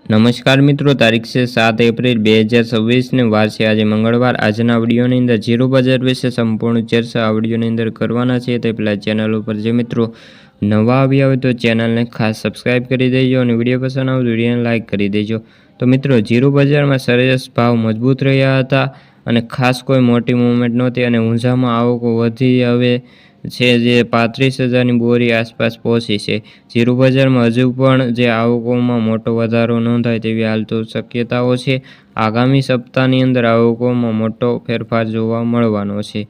નમસ્કાર મિત્રો, તારીખ છે 7 એપ્રિલ 2026 ને વાર છે આજે મંગળવાર। આજના વિડીયોની અંદર જીરો બજાર વિશે સંપૂર્ણ ચર્ચા આ વિડીયોની અંદર કરવાના છે। તે પહેલાં ચેનલ ઉપર જે મિત્રો નવા આવ્યા હોય તો ચેનલને ખાસ સબસ્ક્રાઇબ કરી દેજો અને વિડીયો પસંદ આવે તો વિડીયોને લાઇક કરી દેજો। તો મિત્રો જીરો બજારમાં સરેરાશ ભાવ મજબૂત રહ્યા હતા અને ખાસ કોઈ મોટી મૂવમેન્ટ નહોતી અને ઊંઝામાં આવકો વધી હવે છે જે 35,000ની બોરી આસપાસ પહોંચી છે। જીરો બજારમાં હજુ પણ જે આવકોમાં મોટો વધારો નોંધાય તેવી હાલ તો શક્યતાઓ છે। આગામી સપ્તાહની અંદર આવકોમાં મોટો ફેરફાર જોવા મળવાનો છે।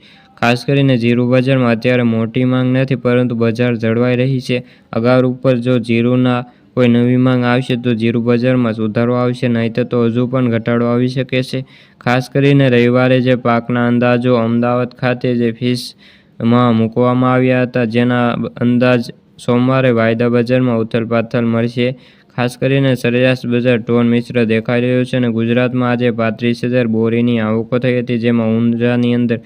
ખાસ કરીને જીરો બજારમાં અત્યારે મોટી માંગ નથી પરંતુ બજાર જળવાઈ રહી છે। અગાઉ ઉપર જો જીરુના કોઈ નવી માંગ આવશે તો જીરો બજારમાં સુધારો આવશે, નહીંતર તો હજુ પણ ઘટાડો આવી શકે છે। ખાસ કરીને રવિવારે જે પાકના અંદાજો અમદાવાદ ખાતે જે ફીસમાં મૂકવામાં આવ્યા હતા જેના અંદાજ સોમવારે વાયદા બજારમાં ઉથલપાથલ મળશે। ખાસ કરીને સરેરાશ બજાર ટોન મિશ્ર દેખાઈ રહ્યો છે અને ગુજરાતમાં આજે 35,000 બોરીની આવકો થઈ હતી, જેમાં ઊંઝાની અંદર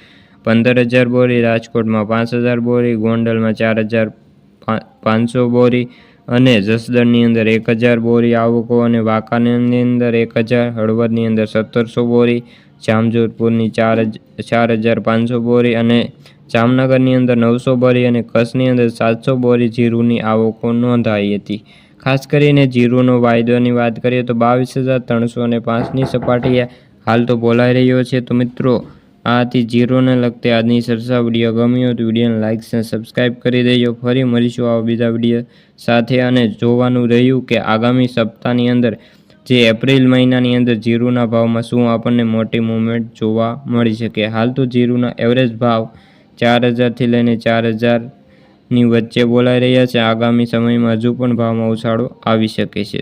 15,000 બોરી, રાજકોટમાં 5,000 બોરી, ગોંડલમાં 4,500 બોરી અને જસદણની અંદર 1,000 બોરી આવકો અને વાંકાનેરની અંદર 1,000, હળવદની અંદર 1,700 બોરી, જામજોધપુરની 4,500 બોરી અને જામનગરની અંદર 900 બોરી અને કચ્છની અંદર 700 બોરી જીરુની આવકો નોંધાઈ હતી। ખાસ કરીને જીરુનો વાયદોની વાત કરીએ તો 22,305ની સપાટીએ હાલ તો બોલાઈ રહ્યો છે। તો મિત્રો આ હતી જીરોને લગતી આજની ચર્ચા। વિડીયો ગમ્યો તો વિડીયોને લાઇક અને સબસ્ક્રાઇબ કરી દેજો। ફરી મળીશું આવા બીજા વિડીયો સાથે અને જોવાનું રહ્યું કે આગામી સપ્તાહની અંદર જે એપ્રિલ મહિનાની અંદર જીરુના ભાવમાં શું આપણને મોટી મૂવમેન્ટ જોવા મળી શકે। હાલ તો જીરુના એવરેજ ભાવ 4,000થી લઈને 4,000ની વચ્ચે બોલાઈ રહ્યા છે। આગામી સમયમાં હજુ પણ ભાવમાં ઉછાળો આવી શકે છે।